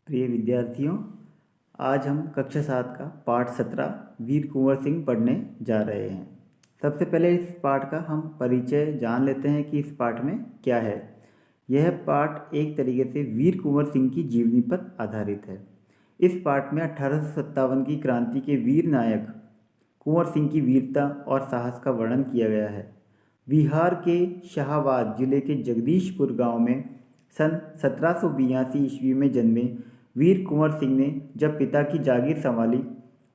प्रिय विद्यार्थियों, आज हम कक्षा 7 का पाठ 17 वीर कुंवर सिंह पढ़ने जा रहे हैं। सबसे पहले इस पाठ का हम परिचय जान लेते हैं कि इस पाठ में क्या है। यह पाठ एक तरीके से वीर कुंवर सिंह की जीवनी पर आधारित है। इस पाठ में 1857 की क्रांति के वीर नायक कुंवर सिंह की वीरता और साहस का वर्णन किया गया है। बिहार के शाहाबाद जिले के जगदीशपुर गांव में सन 1782 ईस्वी में जन्मे वीर कुंवर सिंह ने जब पिता की जागीर संभाली,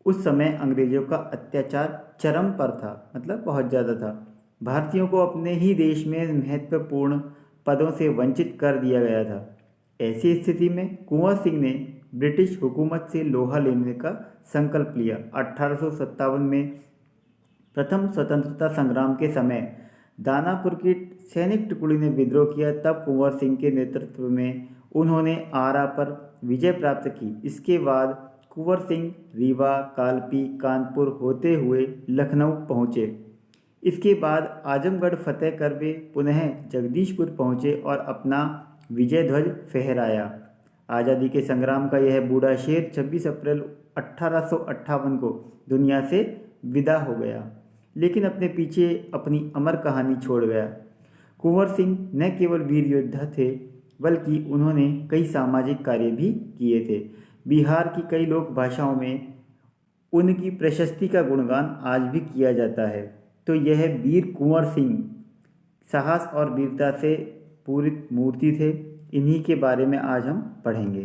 उस समय अंग्रेजों का अत्याचार चरम पर था, मतलब बहुत ज़्यादा था। भारतीयों को अपने ही देश में महत्वपूर्ण पदों से वंचित कर दिया गया था। ऐसी स्थिति में कुंवर सिंह ने ब्रिटिश हुकूमत से लोहा लेने का संकल्प लिया। 1857 में प्रथम स्वतंत्रता संग्राम के समय दानापुर की सैनिक टुकड़ी ने विद्रोह किया। तब कुंवर सिंह के नेतृत्व में उन्होंने आरा पर विजय प्राप्त की। इसके बाद कुंवर सिंह रीवा, कालपी, कानपुर होते हुए लखनऊ पहुँचे। इसके बाद आजमगढ़ फतेह कर वे पुनः जगदीशपुर पहुँचे और अपना विजय ध्वज फहराया। आज़ादी के संग्राम का यह बूढ़ा शेर 26 अप्रैल 1858 को दुनिया से विदा हो गया, लेकिन अपने पीछे अपनी अमर कहानी छोड़ गया। कुंवर सिंह न केवल वीर योद्धा थे, बल्कि उन्होंने कई सामाजिक कार्य भी किए थे। बिहार की कई लोक भाषाओं में उनकी प्रशस्ति का गुणगान आज भी किया जाता है। तो यह वीर कुंवर सिंह साहस और वीरता से पूरित मूर्ति थे। इन्हीं के बारे में आज हम पढ़ेंगे।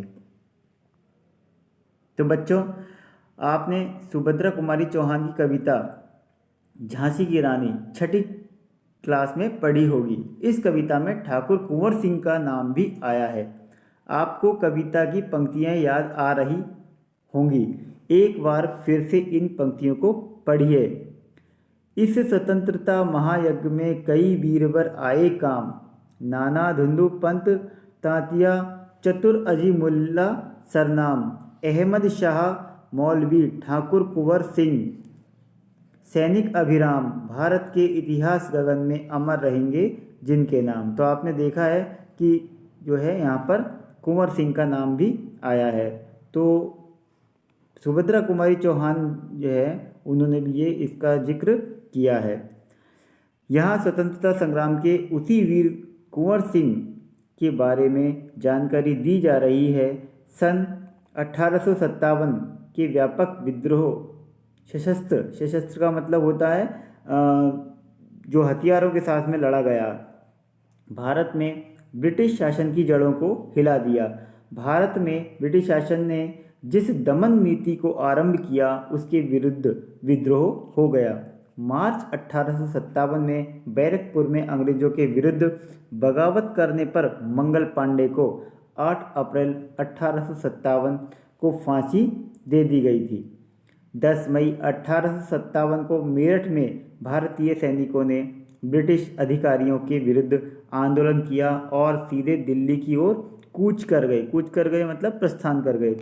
तो बच्चों, आपने सुभद्रा कुमारी चौहान की कविता झांसी की रानी छठी क्लास में पढ़ी होगी। इस कविता में ठाकुर कुंवर सिंह का नाम भी आया है। आपको कविता की पंक्तियां याद आ रही होंगी। एक बार फिर से इन पंक्तियों को पढ़िए। इस स्वतंत्रता महायज्ञ में कई वीरवर आए काम, नाना धुंधु पंत तांतिया चतुर अजीमुल्ला सरनाम, अहमद शाह मौलवी ठाकुर कुंवर सिंह सैनिक अभिराम, भारत के इतिहास गगन में अमर रहेंगे जिनके नाम। तो आपने देखा है कि जो है यहाँ पर कुंवर सिंह का नाम भी आया है। तो सुभद्रा कुमारी चौहान जो है उन्होंने भी ये इसका जिक्र किया है। यहाँ स्वतंत्रता संग्राम के उसी वीर कुंवर सिंह के बारे में जानकारी दी जा रही है। सन 1857 के व्यापक विद्रोह, सशस्त्र का मतलब होता है जो हथियारों के साथ में लड़ा गया, भारत में ब्रिटिश शासन की जड़ों को हिला दिया। भारत में ब्रिटिश शासन ने जिस दमन नीति को आरंभ किया, उसके विरुद्ध विद्रोह हो गया। मार्च 1857 में बैरकपुर में अंग्रेजों के विरुद्ध बगावत करने पर मंगल पांडे को 8 अप्रैल 1857 को फांसी दे दी गई थी। 10 मई 1857 को मेरठ में भारतीय सैनिकों ने ब्रिटिश अधिकारियों के विरुद्ध आंदोलन किया और सीधे दिल्ली की ओर कूच कर गए मतलब प्रस्थान कर गए।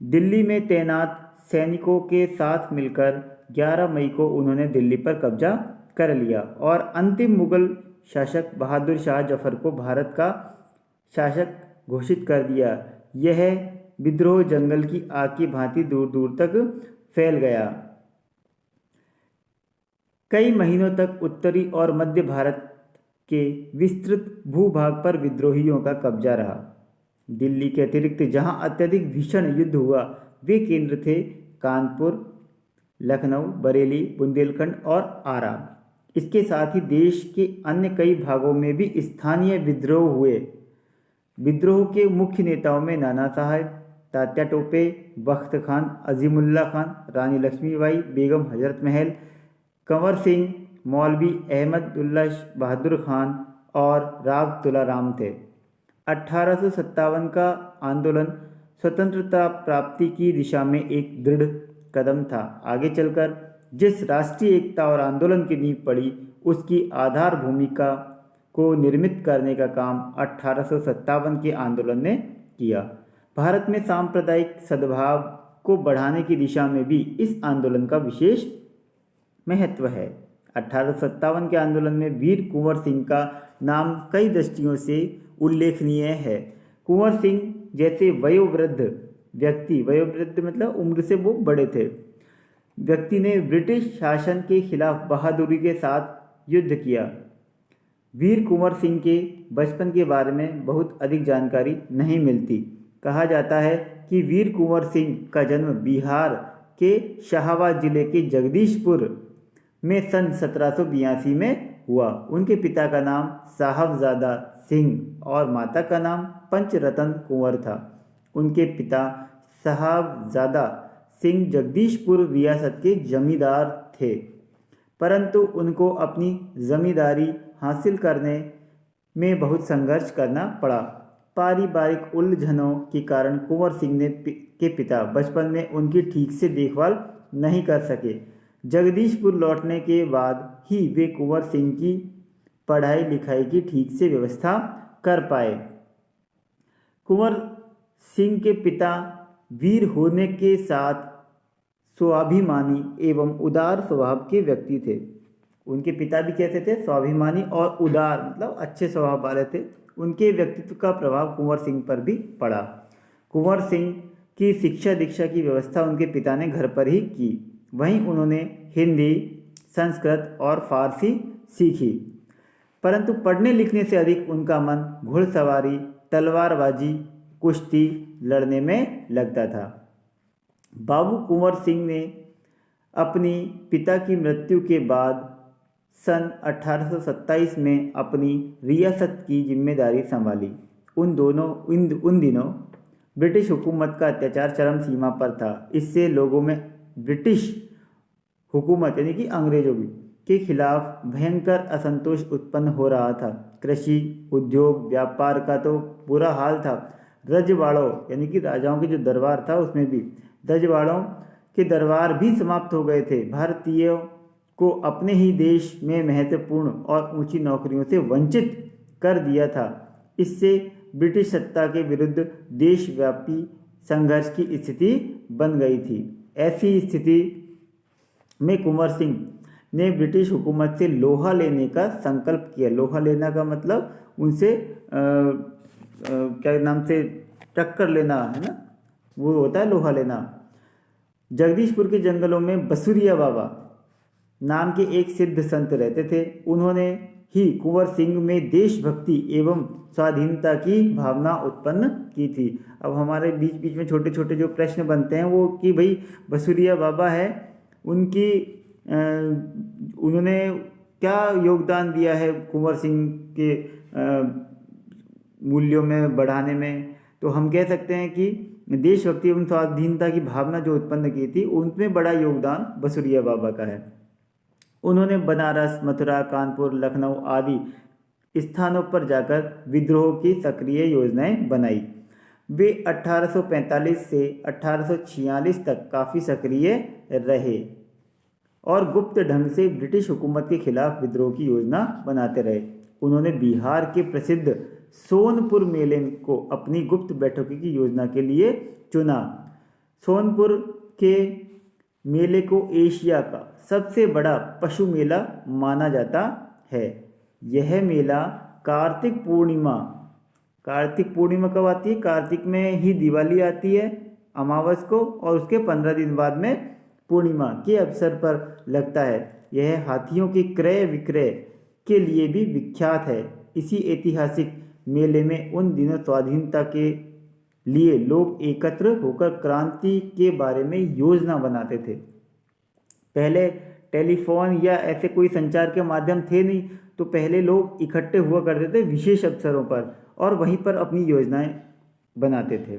दिल्ली में तैनात सैनिकों के साथ मिलकर 11 मई को उन्होंने दिल्ली पर कब्जा कर लिया और अंतिम मुगल शासक बहादुर शाह जफर को भारत का शासक घोषित कर दिया। यह विद्रोह जंगल की आग की भांति दूर दूर तक फैल गया। कई महीनों तक उत्तरी और मध्य भारत के विस्तृत भूभाग पर विद्रोहियों का कब्जा रहा। दिल्ली के अतिरिक्त जहां अत्यधिक भीषण युद्ध हुआ, वे केंद्र थे कानपुर, लखनऊ, बरेली, बुंदेलखंड और आरा। इसके साथ ही देश के अन्य कई भागों में भी स्थानीय विद्रोह हुए। विद्रोह के मुख्य नेताओं में नाना साहब, तात्या टोपे, बख्त खान, अजीमुल्ला खान, रानी लक्ष्मीबाई, बेगम हजरत महल, कंवर सिंह, मौलवी अहमदुल्ला बहादुर खान और राव तुलाराम थे। 1857 का आंदोलन स्वतंत्रता प्राप्ति की दिशा में एक दृढ़ कदम था। आगे चलकर जिस राष्ट्रीय एकता और आंदोलन की नींव पड़ी, उसकी आधार भूमिका को निर्मित करने का काम 1857 के आंदोलन ने किया। भारत में सांप्रदायिक सद्भाव को बढ़ाने की दिशा में भी इस आंदोलन का विशेष महत्व है। 1857 के आंदोलन में वीर कुंवर सिंह का नाम कई दृष्टियों से उल्लेखनीय है। कुंवर सिंह जैसे वयोवृद्ध व्यक्ति, वयोवृद्ध मतलब उम्र से वो बड़े थे, व्यक्ति ने ब्रिटिश शासन के खिलाफ बहादुरी के साथ युद्ध किया। वीर कुंवर सिंह के बचपन के बारे में बहुत अधिक जानकारी नहीं मिलती। कहा जाता है कि वीर कुंवर सिंह का जन्म बिहार के शाहाबाद जिले के जगदीशपुर में सन 1782 में हुआ। उनके पिता का नाम साहबजादा सिंह और माता का नाम पंचरतन कुंवर था। उनके पिता साहबजादा सिंह जगदीशपुर रियासत के जमींदार थे, परंतु उनको अपनी जमींदारी हासिल करने में बहुत संघर्ष करना पड़ा। पारिवारिक उलझनों के कारण कुंवर सिंह के पिता बचपन में उनकी ठीक से देखभाल नहीं कर सके। जगदीशपुर लौटने के बाद ही वे कुंवर सिंह की पढ़ाई लिखाई की ठीक से व्यवस्था कर पाए। कुंवर सिंह के पिता वीर होने के साथ स्वाभिमानी एवं उदार स्वभाव के व्यक्ति थे। उनके पिता भी कैसे थे? स्वाभिमानी और उदार, मतलब अच्छे स्वभाव वाले थे। उनके व्यक्तित्व का प्रभाव कुंवर सिंह पर भी पड़ा। कुंवर सिंह की शिक्षा दीक्षा की व्यवस्था उनके पिता ने घर पर ही की। वहीं उन्होंने हिंदी, संस्कृत और फारसी सीखी, परंतु पढ़ने लिखने से अधिक उनका मन घुड़सवारी, तलवारबाजी, कुश्ती लड़ने में लगता था। बाबू कुंवर सिंह ने अपनी पिता की मृत्यु के बाद सन 1827 में अपनी रियासत की जिम्मेदारी संभाली। उन दिनों ब्रिटिश हुकूमत का अत्याचार चरम सीमा पर था। इससे लोगों में ब्रिटिश हुकूमत यानी कि अंग्रेजों के खिलाफ भयंकर असंतोष उत्पन्न हो रहा था। कृषि, उद्योग, व्यापार का तो बुरा हाल था। रजवाड़ों यानी कि राजाओं के जो दरबार था उसमें भी रजवाड़ों के दरबार भी समाप्त हो गए थे। भारतीयों को अपने ही देश में महत्वपूर्ण और ऊंची नौकरियों से वंचित कर दिया था। इससे ब्रिटिश सत्ता के विरुद्ध देशव्यापी संघर्ष की स्थिति बन गई थी। ऐसी स्थिति में कुंवर सिंह ने ब्रिटिश हुकूमत से लोहा लेने का संकल्प किया। लोहा लेना का मतलब उनसे क्या नाम से टक्कर लेना है ना, वो होता है लोहा लेना। जगदीशपुर के जंगलों में बसुरिया बाबा नाम के एक सिद्ध संत रहते थे। उन्होंने ही कुंवर सिंह में देशभक्ति एवं स्वाधीनता की भावना उत्पन्न की थी। अब हमारे बीच बीच में छोटे छोटे जो प्रश्न बनते हैं वो कि भाई बसुरिया बाबा है, उनकी उन्होंने क्या योगदान दिया है कुंवर सिंह के मूल्यों में बढ़ाने में? तो हम कह सकते हैं कि देशभक्ति एवं स्वाधीनता की भावना जो उत्पन्न की थी उनमें बड़ा योगदान बसुरिया बाबा का है। उन्होंने बनारस, मथुरा, कानपुर, लखनऊ आदि स्थानों पर जाकर विद्रोह की सक्रिय योजनाएं बनाई। वे 1845 से 1846 तक काफ़ी सक्रिय रहे और गुप्त ढंग से ब्रिटिश हुकूमत के खिलाफ विद्रोह की योजना बनाते रहे। उन्होंने बिहार के प्रसिद्ध सोनपुर मेले को अपनी गुप्त बैठकों की योजना के लिए चुना। सोनपुर के मेले को एशिया का सबसे बड़ा पशु मेला माना जाता है। यह मेला कार्तिक पूर्णिमा कब आती है? कार्तिक में ही दिवाली आती है अमावस को, और उसके 15 दिन बाद में पूर्णिमा के अवसर पर लगता है। यह हाथियों के क्रय विक्रय के लिए भी विख्यात है। इसी ऐतिहासिक मेले में उन दिनों स्वाधीनता के लिए लोग एकत्र होकर क्रांति के बारे में योजना बनाते थे। पहले टेलीफोन या ऐसे कोई संचार के माध्यम थे नहीं, तो पहले लोग इकट्ठे हुआ करते थे विशेष अवसरों पर और वहीं पर अपनी योजनाएं बनाते थे।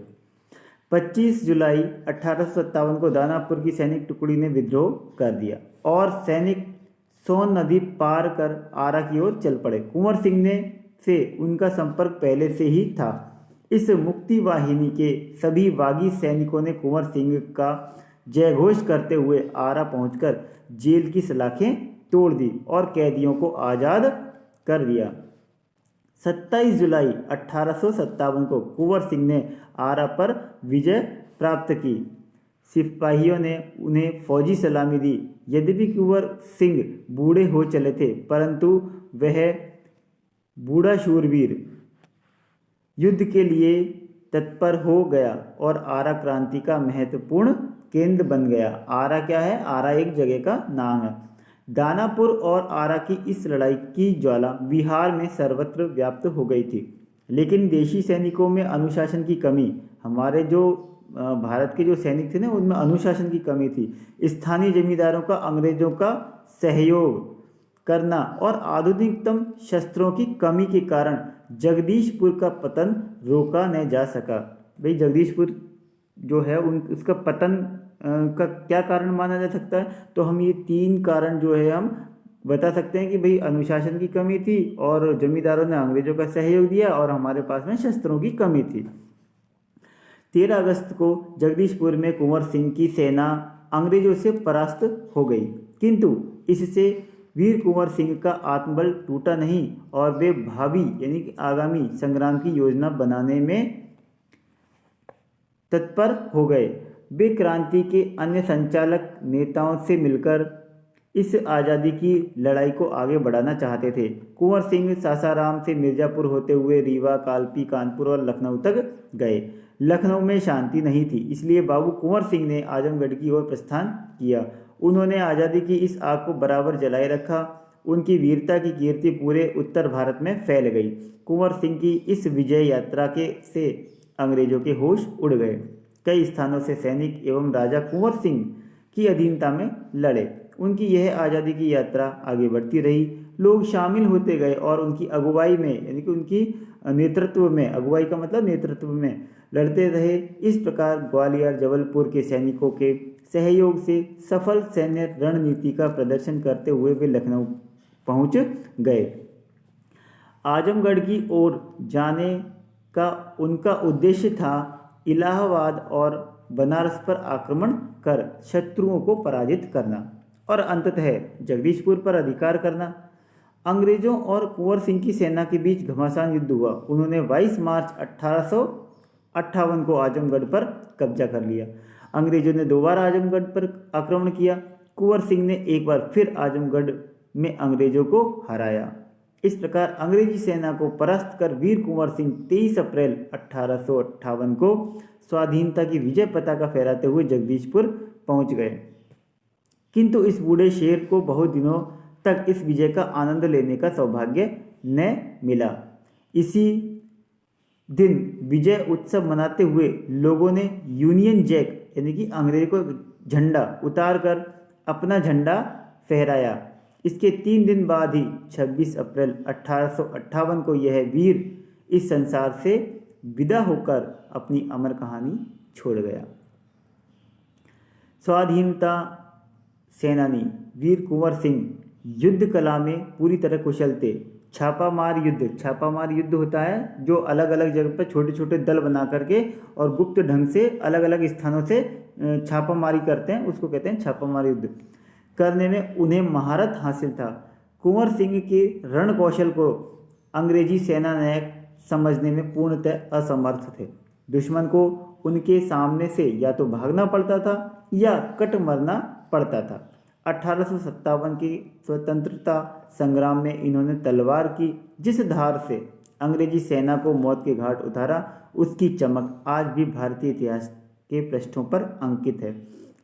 25 जुलाई 1857 को दानापुर की सैनिक टुकड़ी ने विद्रोह कर दिया और सैनिक सोन नदी पार कर आरा की ओर चल पड़े। कुंवर सिंह ने से उनका संपर्क पहले से ही था। इस मुक्ति वाहिनी के सभी बागी सैनिकों ने कुंवर सिंह का जयघोष करते हुए आरा पहुंचकर जेल की सलाखें तोड़ दी और कैदियों को आज़ाद कर दिया। 27 जुलाई 1857 को कुंवर सिंह ने आरा पर विजय प्राप्त की। सिपाहियों ने उन्हें फौजी सलामी दी। यद्यपि कुंवर सिंह बूढ़े हो चले थे, परंतु वह बूढ़ा शूरवीर युद्ध के लिए तत्पर हो गया और आरा क्रांति का महत्वपूर्ण केंद्र बन गया। आरा क्या है? आरा एक जगह का नाम है। दानापुर और आरा की इस लड़ाई की ज्वाला बिहार में सर्वत्र व्याप्त हो गई थी, लेकिन देशी सैनिकों में अनुशासन की कमी, हमारे जो भारत के जो सैनिक थे ना, उनमें अनुशासन की कमी थी। स्थानीय जमींदारों का अंग्रेजों का सहयोग करना और आधुनिकतम शस्त्रों की कमी के कारण जगदीशपुर का पतन रोका न जा सका। भाई जगदीशपुर जो है उसका पतन का क्या कारण माना जा सकता है? तो हम ये 3 कारण जो है हम बता सकते हैं कि भाई अनुशासन की कमी थी और जमींदारों ने अंग्रेजों का सहयोग दिया और हमारे पास में शस्त्रों की कमी थी। 13 अगस्त को जगदीशपुर में कुंवर सिंह की सेना अंग्रेजों से परास्त हो गई, किंतु इससे वीर कुंवर सिंह का आत्मबल टूटा नहीं और वे भावी यानी कि आगामी संग्राम की योजना बनाने में तत्पर हो गए। वे क्रांति के अन्य संचालक नेताओं से मिलकर इस आज़ादी की लड़ाई को आगे बढ़ाना चाहते थे। कुंवर सिंह सासाराम से मिर्ज़ापुर होते हुए रीवा, कालपी, कानपुर और लखनऊ तक गए। लखनऊ में शांति नहीं थी, इसलिए बाबू कुंवर सिंह ने आजमगढ़ की ओर प्रस्थान किया। उन्होंने आज़ादी की इस आग को बराबर जलाए रखा। उनकी वीरता की कीर्ति पूरे उत्तर भारत में फैल गई। कुंवर सिंह की इस विजय यात्रा से अंग्रेजों के होश उड़ गए। कई स्थानों से सैनिक एवं राजा कुंवर सिंह की अधीनता में लड़े। उनकी यह आज़ादी की यात्रा आगे बढ़ती रही। लोग शामिल होते गए और उनकी अगुवाई में यानी कि उनकी नेतृत्व में, अगुवाई का मतलब नेतृत्व में लड़ते रहे। इस प्रकार ग्वालियर, जबलपुर के सैनिकों के सहयोग से सफल सैन्य रणनीति का प्रदर्शन करते हुए वे लखनऊ पहुंच गए। आजमगढ़ की ओर जाने का उनका उद्देश्य था इलाहाबाद और बनारस पर आक्रमण कर शत्रुओं को पराजित करना और अंततः जगदीशपुर पर अधिकार करना। अंग्रेजों और कुंवर सिंह की सेना के बीच घमासान युद्ध हुआ। उन्होंने 22 मार्च 1858 को आजमगढ़ पर कब्जा कर लिया। अंग्रेजों ने दोबारा आजमगढ़ पर आक्रमण किया। कुंवर सिंह ने एक बार फिर आजमगढ़ में अंग्रेजों को हराया। इस प्रकार अंग्रेजी सेना को परास्त कर वीर कुंवर सिंह 23 अप्रैल 1858 को स्वाधीनता की विजय पताका फहराते हुए जगदीशपुर पहुंच गए। किंतु इस बूढ़े शेर को बहुत दिनों तक इस विजय का आनंद लेने का सौभाग्य न मिला। इसी दिन विजय उत्सव मनाते हुए लोगों ने यूनियन जैक यानी कि अंग्रेज को झंडा उतार कर अपना झंडा फहराया। इसके 3 दिन बाद ही 26 अप्रैल 1858 को यह वीर इस संसार से विदा होकर अपनी अमर कहानी छोड़ गया। स्वाधीनता सेनानी वीर कुंवर सिंह युद्ध कला में पूरी तरह कुशल थे। छापामार युद्ध होता है जो अलग अलग जगह पर छोटे छोटे दल बना करके और गुप्त ढंग से अलग अलग स्थानों से छापामारी करते हैं, उसको कहते हैं छापामार युद्ध। करने में उन्हें महारत हासिल था। कुंवर सिंह के रण कौशल को अंग्रेजी सेना नायक समझने में पूर्णतः असमर्थ थे। दुश्मन को उनके सामने से या तो भागना पड़ता था या कट मरना पड़ता था। 1857 के स्वतंत्रता संग्राम में इन्होंने तलवार की जिस धार से अंग्रेजी सेना को मौत के घाट उतारा, उसकी चमक आज भी भारतीय इतिहास के पृष्ठों पर अंकित है।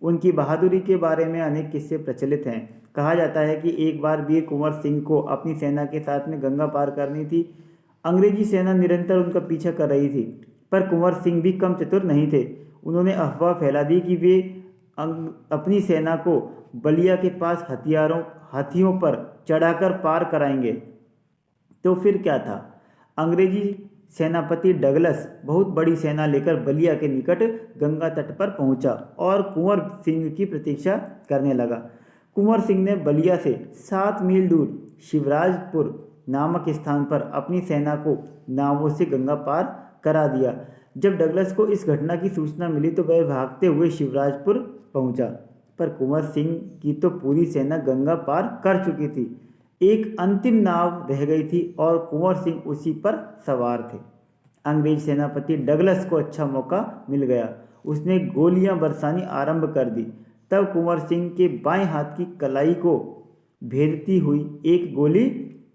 उनकी बहादुरी के बारे में अनेक किस्से प्रचलित हैं। कहा जाता है कि एक बार वीर कुंवर सिंह को अपनी सेना के साथ में गंगा पार करनी थी। अंग्रेजी सेना निरंतर उनका पीछा कर रही थी, पर कुंवर सिंह भी कम चतुर नहीं थे। उन्होंने अफवाह फैला दी कि वे अपनी सेना को बलिया के पास हाथियों पर चढ़ाकर पार कराएंगे। तो फिर क्या था? अंग्रेजी सेनापति डगलस बहुत बड़ी सेना लेकर बलिया के निकट गंगा तट पर पहुंचा और कुंवर सिंह की प्रतीक्षा करने लगा। कुंवर सिंह ने बलिया से 7 मील दूर शिवराजपुर नामक स्थान पर अपनी सेना को नावों से गंगा पार करा दिया। जब डगलस को इस घटना की सूचना मिली तो वह भागते हुए शिवराजपुर पहुंचा, पर कुंवर सिंह की तो पूरी सेना गंगा पार कर चुकी थी। एक अंतिम नाव रह गई थी और कुंवर सिंह उसी पर सवार थे। अंग्रेज सेनापति डगलस को अच्छा मौका मिल गया। उसने गोलियां बरसानी आरंभ कर दी। तब कुंवर सिंह के बाएं हाथ की कलाई को भेदती हुई एक गोली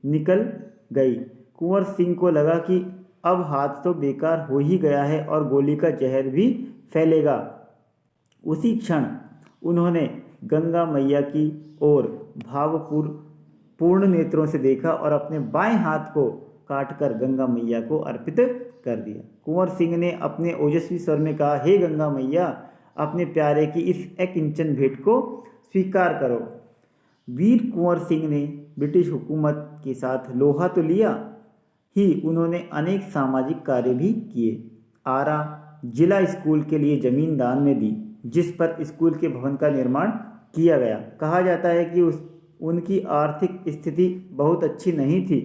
निकल गई। कुंवर सिंह को लगा कि अब हाथ तो बेकार हो ही गया है और गोली का जहर भी फैलेगा। उसी क्षण उन्होंने गंगा मैया की ओर भावपूर्ण नेत्रों से देखा और अपने बाएं हाथ को काटकर गंगा मैया को अर्पित कर दिया। कुंवर सिंह ने अपने ओजस्वी स्वर में कहा, हे गंगा मैया, अपने प्यारे की इस अकिंचन भेंट को स्वीकार करो। वीर कुंवर सिंह ने ब्रिटिश हुकूमत के साथ लोहा तो लिया ही, उन्होंने अनेक सामाजिक कार्य भी किए। आरा जिला स्कूल के लिए जमीन दान में दी, जिस पर स्कूल के भवन का निर्माण किया गया। कहा जाता है कि उनकी आर्थिक स्थिति बहुत अच्छी नहीं थी,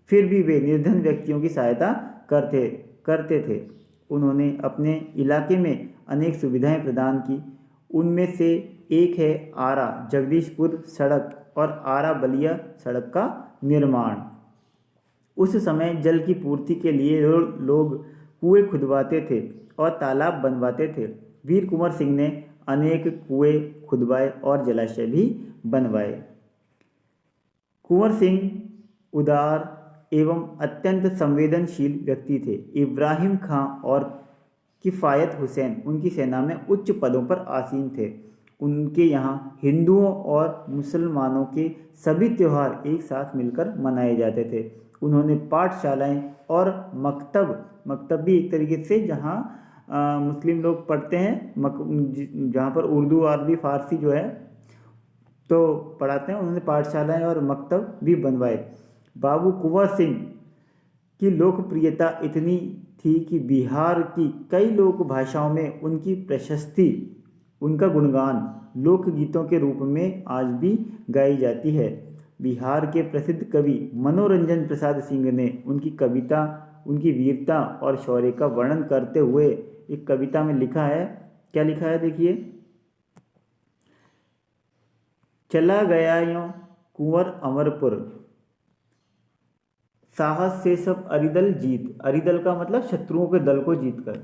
फिर भी वे निर्धन व्यक्तियों की सहायता करते थे। उन्होंने अपने इलाके में अनेक सुविधाएं प्रदान की। उनमें से एक है आरा जगदीशपुर सड़क और आरा बलिया सड़क का निर्माण। उस समय जल की पूर्ति के लिए लोग कुएं खुदवाते थे और तालाब बनवाते थे। वीर कुंवर सिंह ने अनेक कुएं खुदवाए और जलाशय भी बनवाए। कुंवर सिंह उदार एवं अत्यंत संवेदनशील व्यक्ति थे। इब्राहिम खां और किफ़ायत हुसैन उनकी सेना में उच्च पदों पर आसीन थे। उनके यहाँ हिंदुओं और मुसलमानों के सभी त्यौहार एक साथ मिलकर मनाए जाते थे। उन्होंने पाठशालाएं और मकतब भी एक तरीके से जहाँ मुस्लिम लोग पढ़ते हैं, जहाँ पर उर्दू अरबी फ़ारसी जो है तो पढ़ाते हैं, उन्होंने पाठशालाएं और मकतब भी बनवाए। बाबू कुंवर सिंह की लोकप्रियता इतनी थी कि बिहार की कई लोक भाषाओं में उनकी प्रशस्ति, उनका गुणगान लोकगीतों के रूप में आज भी गाई जाती है। बिहार के प्रसिद्ध कवि मनोरंजन प्रसाद सिंह ने उनकी कविता, उनकी वीरता और शौर्य का वर्णन करते हुए एक कविता में लिखा है। क्या लिखा है देखिए, चला गया यों कुंवर अमरपुर, साहस से सब अरिदल जीत। अरिदल का मतलब शत्रुओं के दल को जीतकर।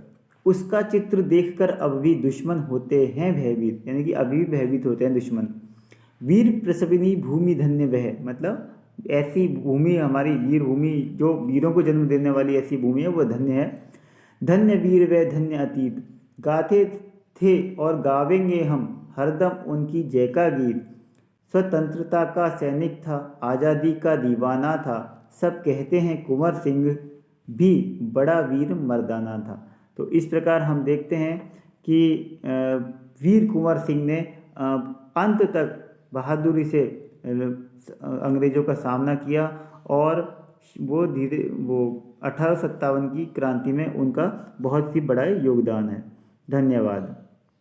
उसका चित्र देखकर अब भी दुश्मन होते हैं भयभीत, यानी कि अभी भी भयभीत होते हैं दुश्मन। वीर प्रसविनी भूमि धन्य वह, मतलब ऐसी भूमि हमारी वीर भूमि, जो वीरों को जन्म देने वाली ऐसी भूमि है, वो धन्य है। धन्य वीर वह धन्य अतीत, गाते थे और गावेंगे हम हरदम उनकी जय का गीत। स्वतंत्रता का सैनिक था, आज़ादी का दीवाना था, सब कहते हैं कुंवर सिंह भी बड़ा वीर मर्दाना था। तो इस प्रकार हम देखते हैं कि वीर कुंवर सिंह ने अंत तक बहादुरी से अंग्रेज़ों का सामना किया और वो 1857 की क्रांति में उनका बहुत ही बड़ा योगदान है। धन्यवाद।